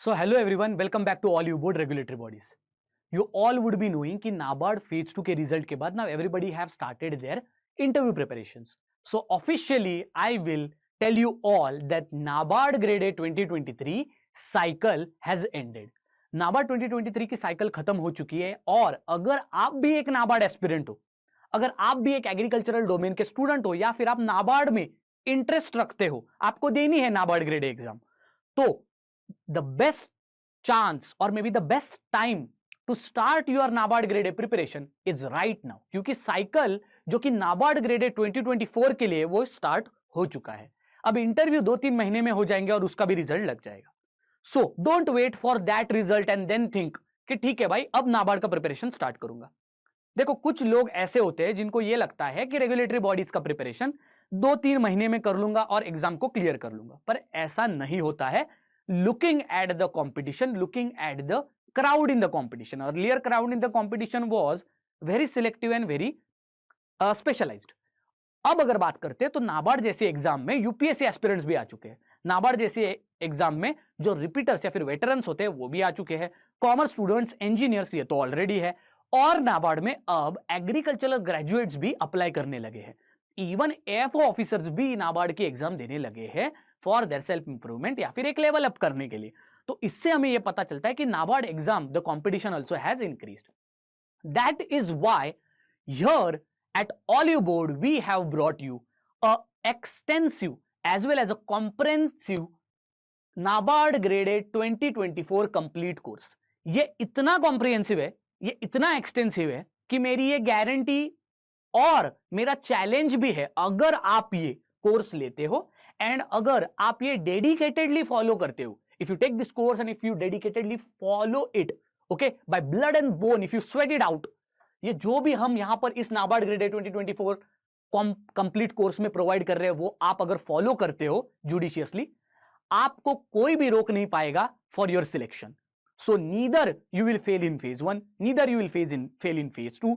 So hello everyone, welcome back to all you board regulatory bodies. You all would be knowing कि NABARD phase 2 के result के बाद now everybody have started their interview preparations. So officially I will tell you all that NABARD grade A 2023 cycle has ended. NABARD 2023 की cycle खत्म हो चुकी है और अगर आप भी एक नाबार्ड एस्पिरेंट हो, अगर आप भी एक एग्रीकल्चरल डोमेन के स्टूडेंट हो या फिर आप नाबार्ड में इंटरेस्ट रखते हो, आपको देनी है नाबार्ड ग्रेड ए एग्जाम, तो the best chance or maybe the best time to start your NABARD grade A preparation is right now, क्योंकि साइकिल जो कि NABARD grade A 2024 के लिए वो स्टार्ट हो चुका है. अब इंटरव्यू 2-3 महीने में हो जाएंगे और उसका भी रिजल्ट लग जाएगा. So don't wait for that result and then think कि ठीक है भाई अब नाबार्ड का प्रिपरेशन स्टार्ट करूंगा. देखो कुछ लोग ऐसे होते हैं जिनको ये लगता है कि रेगुलेटरी बॉडीज का प्रिपरेशन 2-3 महीने में कर लूंगा और एग्जाम को क्लियर कर लूंगा, पर ऐसा नहीं होता है. Looking at the competition, looking at the crowd in the competition. Earlier crowd in the competition was very selective and very specialized. अब अगर बात करते हैं तो नाबार्ड जैसे एग्जाम में यूपीएससी एस्पिरेंट्स भी आ चुके हैं. नाबार्ड जैसे एग्जाम में जो रिपीटर्स या फिर वेटरन्स होते हैं वो भी आ चुके हैं. कॉमर्स स्टूडेंट्स, इंजीनियर्स ये तो ऑलरेडी है, और नाबार्ड में अब एग्रीकल्चरल ग्रेजुएट्स भी अप्लाई करने लगे हैं. इवन एएफओ ऑफिसर्स भी नाबार्ड की एग्जाम देने लगे हैं फॉर देयर सेल्फ इंप्रूवमेंट या फिर एक लेवल अप करने के लिए. तो इससे हमें यह पता चलता है कि NABARD exam the competition also has increased. That is why here at Olive Board we have brought you a extensive as well as a comprehensive NABARD grade A 2024 complete course. ये इतना कॉम्प्रिहेंसिव है, ये इतना एक्सटेंसिव है कि मेरी ये guarantee और मेरा चैलेंज भी है, अगर आप ये कोर्स लेते हो एंड अगर आप ये डेडिकेटेडली फॉलो करते हो, if you take this course and if you dedicatedly follow it, okay, by blood and bone, if you sweat it out, ये जो भी हम यहां पर इस NABARD grade A 2024 complete course में प्रोवाइड कर रहे हैं वो आप अगर फॉलो करते हो जुडिशियसली, आपको कोई भी रोक नहीं पाएगा for your selection. So neither you will fail in phase 1, neither you will fail in phase 2,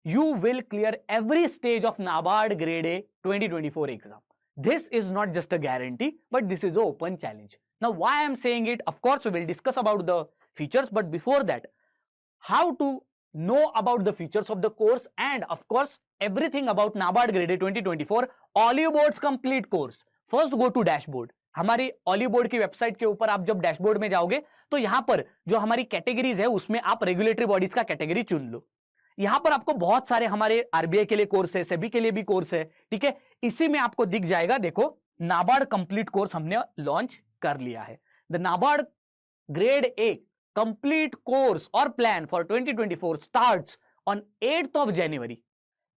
you will clear every stage of NABARD grade A 2024 exam. This is not just a guarantee, but this is an open challenge. Now why I am saying it, of course we will discuss about the features, but before that, how to know about the features of the course and of course everything about NABARD grade A 2024 Olive Board's complete course. First go to dashboard. हमारी Olive Board की website के ऊपर आप जब dashboard में जाओगे तो यहां पर जो हमारी कैटेगरीज है उसमें आप रेगुलेटरी बॉडीज का कैटेगरी चुन लो. यहां पर आपको बहुत सारे हमारे आरबीआई के लिए कोर्स है, सेबी के लिए भी कोर्स है, ठीक है. इसी में आपको दिख जाएगा, देखो नाबार्ड कंप्लीट कोर्स हमने लॉन्च कर लिया है. The NABARD grade A complete course और plan for 2024 starts on 8th of January.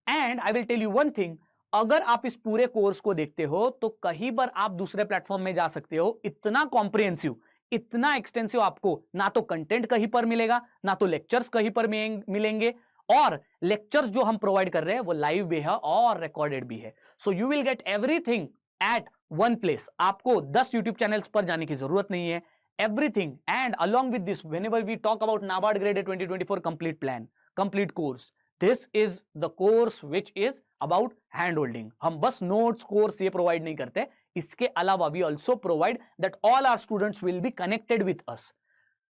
And I will tell you one thing, अगर आप इस पूरे कोर्स को देखते हो तो कहीं पर आप दूसरे प्लेटफॉर्म में जा सकते हो. इतना कॉम्प्रिहेंसिव, इतना एक्सटेंसिव आपको ना तो कंटेंट कहीं पर मिलेगा, ना तो लेक्चर्स कहीं पर मिलेंगे, और लेक्चर्स जो हम प्रोवाइड कर रहे हैं वो लाइव भी है और रिकॉर्डेड भी है. So you will get everything at one place. आपको 10 यूट्यूब चैनल्स पर जाने की जरूरत नहीं है. Everything, and along with this, whenever we talk about NABARD grade A 2024 complete plan, complete course, this is the course which is about hand holding. हम बस notes course ये प्रोवाइड नहीं करते, इसके अलावा we also provide that all our students will be connected with us.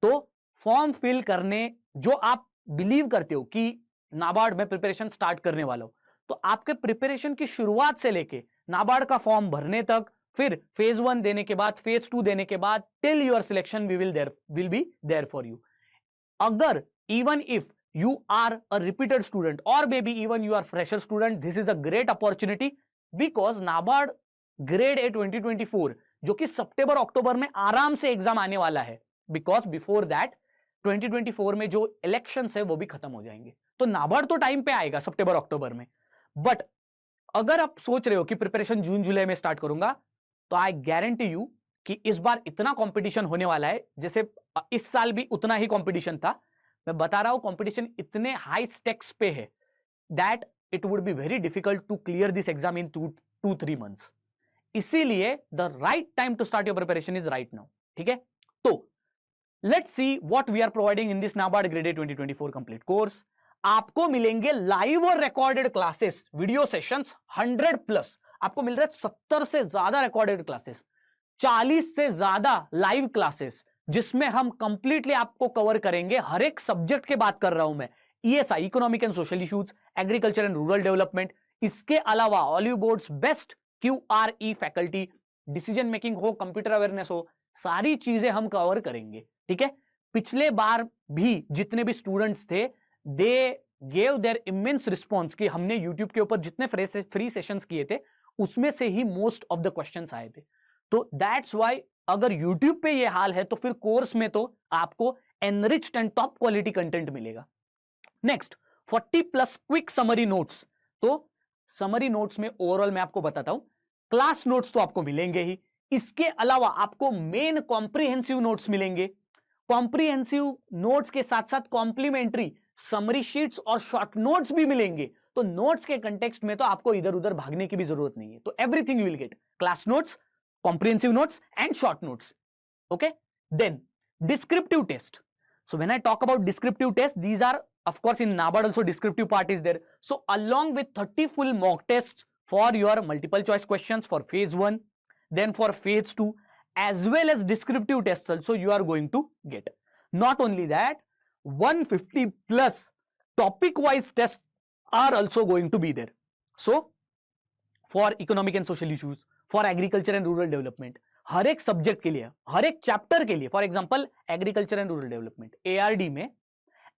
तो form fill करने, जो आप बिलीव करते हो कि नाबार्ड में प्रिपरेशन स्टार्ट करने वाला हो, तो आपके प्रिपरेशन की शुरुआत से लेके नाबार्ड का फॉर्म भरने तक, फिर फेज 1 देने के बाद, फेज 2 देने के बाद, till your selection we will be there for you. अगर even if you are a repeated student or maybe even you are fresher student, this is a great opportunity because NABARD grade A 2024 जो कि सितंबर अक्टूबर में आराम से exam आने वाला है, because before that 2024 में जो इलेक्शंस है वो भी खत्म हो जाएंगे. तो नाबार्ड तो टाइम पे आएगा सितंबर अक्टूबर में, बट अगर आप सोच रहे हो कि प्रिपरेशन जून जुलाई में स्टार्ट करूंगा, तो आई गारंटी यू कि इस बार इतना कंपटीशन होने वाला है, जैसे इस साल भी उतना ही कंपटीशन था. मैं बता रहा हूं कंपटीशन इतने हाई स्टेक्स पे है that it would be very difficult to clear this exam in 2-3 months. इसीलिए the right time to start your preparation is right now. ठीक है, तो let's see what we are providing in this NABARD grade A 2024 complete course. आपको मिलेंगे live और recorded classes, video sessions 100+. आपको मिल रहे 70 से ज्यादा रिकॉर्डेड क्लासेस, 40 से ज्यादा लाइव क्लासेस, जिसमें हम कंप्लीटली आपको कवर करेंगे, हर एक सब्जेक्ट के बात कर रहा हूं मैं, ESI economic and social issues, agriculture and rural development, इसके अलावा Oliveboard's best QRE faculty, decision making हो, कंप्यूटर अवेयरनेस हो, सारी चीजें हम कवर करेंगे। ठीक है, पिछले बार भी जितने भी स्टूडेंट्स थे they gave there immense response कि हमने यूट्यूब के ऊपर जितने फ्री सेशंस किए थे उसमें से ही मोस्ट ऑफ द क्वेश्चंस आए थे। तो दैट्स व्हाई अगर यूट्यूब पे ये हाल है तो फिर कोर्स में तो आपको enriched and top quality content मिलेगा। Next 40+ quick summary notes. तो समरी नोट्स में ओवरऑल मैं आपको बताता हूं, क्लास नोट्स तो आपको मिलेंगे ही, इसके अलावा आपको मेन कॉम्प्रिहेंसिव नोट्स मिलेंगे। कॉम्प्रिहेंसिव नोट्स के साथ साथ कॉम्प्लीमेंट्री समरी शीट्स और शॉर्ट नोट्स भी मिलेंगे। तो नोट्स के कंटेक्स्ट में तो आपको इधर उधर भागने की भी जरूरत नहीं है। तो everything you will gate, class notes, comprehensive notes and short notes. Okay, then descriptive test. So when I talk about descriptive test, these are of course in NABARD also descriptive part is there. So along with 30 full mock tests for your multiple choice questions for phase 1, then for phase 2, as well as descriptive tests also you are going to get. Not only that, 150+ topic wise tests are also going to be there. So for economic and social issues, for agriculture and rural development, हर एक subject के लिए, हर एक chapter के लिए, for example agriculture and rural development ARD में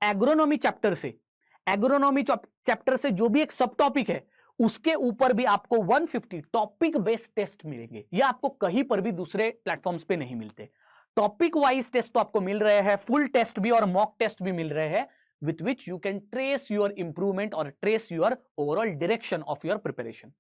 agronomy chapter से जो भी एक सब टॉपिक है उसके ऊपर भी आपको 150 टॉपिक बेस्ड टेस्ट मिलेंगे। ये आपको कहीं पर भी दूसरे प्लेटफॉर्म्स पे नहीं मिलते। टॉपिक वाइज टेस्ट तो आपको मिल रहे हैं, फुल टेस्ट भी और मॉक टेस्ट भी मिल रहे हैं, with which you can trace your improvement और trace your overall direction of your preparation.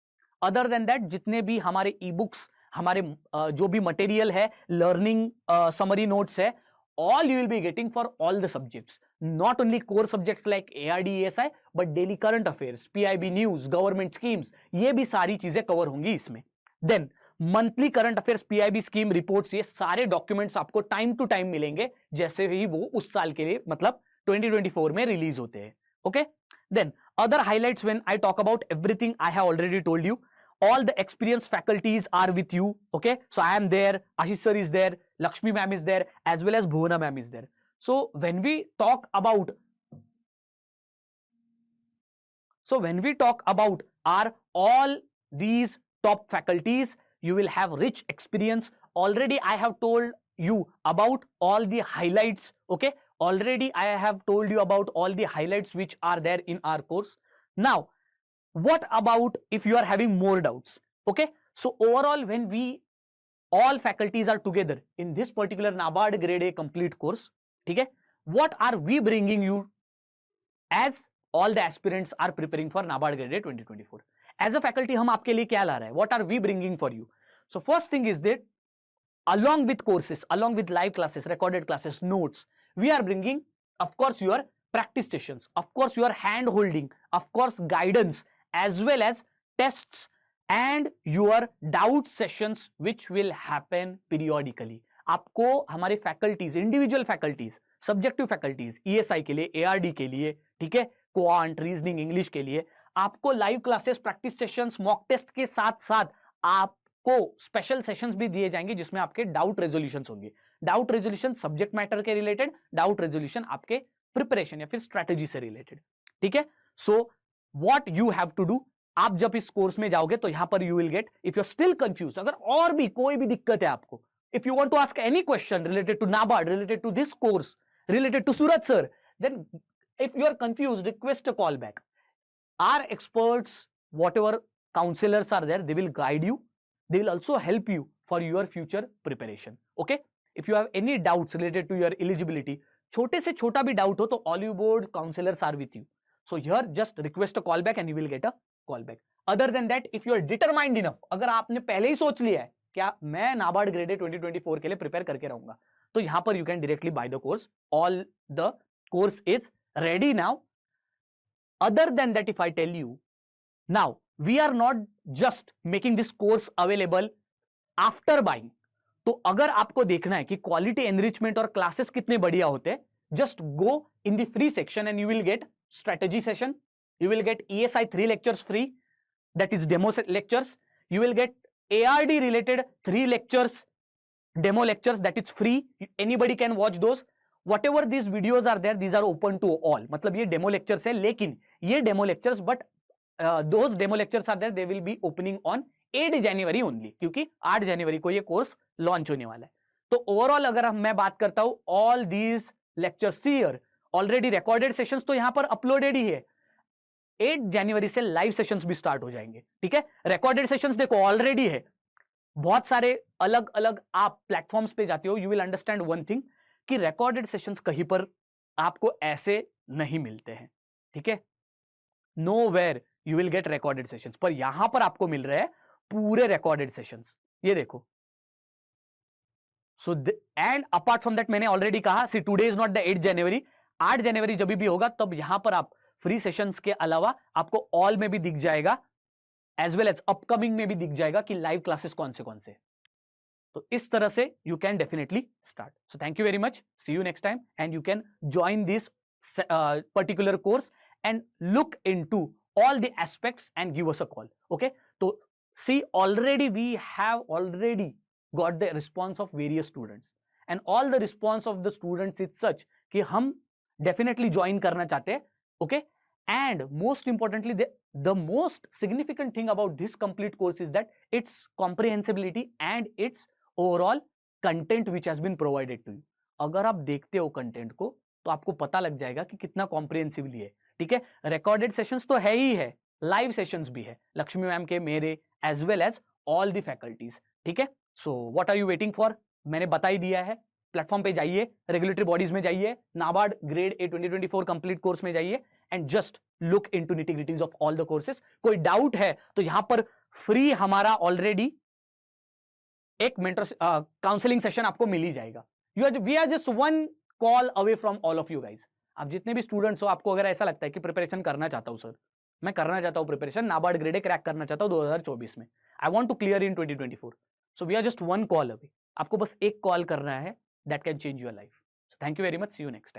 Other than that जितने भी हमारे ई बुक्स, हमारे जो भी मटेरियल है, लर्निंग समरी नोट्स है, all you will be getting for all the subjects, not only core subjects like ARD ASI but daily current affairs, PIB news, government schemes, ये भी सारी चीजें कवर होंगी इसमें। Then monthly current affairs, PIB scheme reports, ये सारे documents आपको time to time मिलेंगे जैसे ही वो उस साल के लिए मतलब 2024 में रिलीज होते हैं। Okay, then other highlights when I talk about everything I have already told you. All the experienced faculties are with you. Okay, so I am there, Ashish sir is there, Lakshmi ma'am is there, as well as Bhuvana ma'am is there. So when we talk about are all these top faculties, you will have rich experience. Already I have told you about all the highlights. Okay, already I have told you about all the highlights which are there in our course. Now what about if you are having more doubts? Okay, so overall when we all faculties are together in this particular NABARD grade A complete course, okay, what are we bringing you as all the aspirants are preparing for NABARD grade A 2024? As a faculty हम आपके लिए क्या ला रहे हैं? What are we bringing for you? So first thing is that along with courses, along with live classes, recorded classes, notes, we are bringing of course your practice sessions, of course your hand holding, of course guidance, as well as tests and your doubt sessions which will happen periodically. आपको हमारे faculties, individual faculties, subjective faculties, ESI के लिए, ARD के लिए, ठीक है, quant, reasoning, English के लिए आपको live classes, practice sessions, mock test के साथ साथ आपको स्पेशल सेशंस भी दिए जाएंगे जिसमें आपके डाउट रेजोल्यूशंस होंगे। डाउट रेजोल्यूशन सब्जेक्ट मैटर के रिलेटेड, डाउट रेजोल्यूशन आपके प्रिपरेशन या फिर स्ट्रेटेजी से रिलेटेड। ठीक है, so what you have to do, आप जब इस कोर्स में जाओगे तो यहां पर you will get, if you are still confuse, अगर और भी कोई भी दिक्कत है आपको, if you want to ask any question related to NABARD, related to this course, related to Suraj sir, then if you are confused, request a call back. Our experts, whatever counselors are there, they will guide you, they will also help you for your future preparation. Okay, if you have any doubts related to your eligibility, छोटे से छोटा भी doubt हो तो Olive Board counselors are with you. So here just request a call back and you will get a call back. Other than that, if you are determined enough, अगर आपने पहले ही सोच लिया है क्या मैं NABARD grade A 2024 के लिए प्रिपेयर करके रहूंगा, तो यहां पर you can directly buy the course. All the course is ready now. Other than that, if I tell you, now we are not just making this course available after buying. तो अगर आपको देखना है कि क्वालिटी एनरिचमेंट और classes कितने बढ़िया होते हैं, just go in the free section and you will gate strategy session, you will get ESI 3 lectures free, that is demo lectures, you will get ARD related 3 lectures demo lectures that is free, anybody can watch those. Whatever these videos are there, these are open to all. मतलब ये demo lectures है, लेकिन ये demo lectures, but those demo lectures are there, they will be opening on 8 January only, क्योंकि 8 जनवरी को ये course launch होने वाला है. तो ओवरऑल अगर मैं बात करता हूं, all these lectures here already recorded sessions तो यहां पर अपलोडेड ही है. 8 जनवरी से लाइव सेशंस भी स्टार्ट हो जाएंगे. ठीक है, रिकॉर्डेड सेशंस देखो ऑलरेडी है. बहुत सारे अलग अलग आप प्लेटफॉर्म्स पे जाते हो, you will understand one thing कि रिकॉर्डेड सेशंस कहीं पर आपको ऐसे नहीं मिलते हैं. ठीक है, nowhere you will get recorded sessions, पर यहां पर आपको मिल रहे हैं पूरे रिकॉर्डेड सेशंस. ये देखो. So and apart from that मैंने ऑलरेडी कहा, सी टुडे इज नॉट द 8 जनवरी. 8 जनवरी जब भी होगा तब यहां पर आप फ्री सेशंस के अलावा आपको ऑल में भी दिख जाएगा, एज वेल एज अपकमिंग में भी दिख जाएगा कि लाइव क्लासेस कौन से. तो इस तरह से you can definitely start. So thank you very much, see you next time, and you can join this particular course and look into all the aspects and give us a call. Okay, so see, already we have already got the response of various students, and all the response of the students is such कि हम definitely join करना चाहते हैं. Okay, and most importantly the most significant thing about this complete course is that its comprehensibility and its overall content which has been provided to you. अगर आप देखते हो content को तो आपको पता लग जाएगा कि कितना कॉम्प्रिहेंसिवली है. ठीक है, रिकॉर्डेड सेशंस तो है ही है, लाइव सेशंस भी है, लक्ष्मी मैम के, मेरे, as well as all the faculties. ठीक है, so what are you waiting for? मैंने बता ही दिया है. प्लेटफॉर्म पे जाइए, रेगुलेटरी बॉडीज में जाइए, NABARD grade A 2024 complete course में जाइए and just look into nitty-gritties of all the courses. कोई डाउट है तो यहां पर फ्री हमारा ऑलरेडी एक मेंटर काउंसलिंग सेशन आपको मिल ही जाएगा. We are just one call away from all of you guys. आप जितने भी स्टूडेंट्स हो, आपको अगर ऐसा लगता है कि प्रिपरेशन करना चाहता हूं सर, मैं करना चाहता हूं प्रिपरेशन, नाबार्ड ग्रेड क्रैक करना चाहता हूं 2024 में, I want to clear in 2024, so we are just one call away. आपको बस एक कॉल करना है, that can change your life. Thank you very much, see you next time.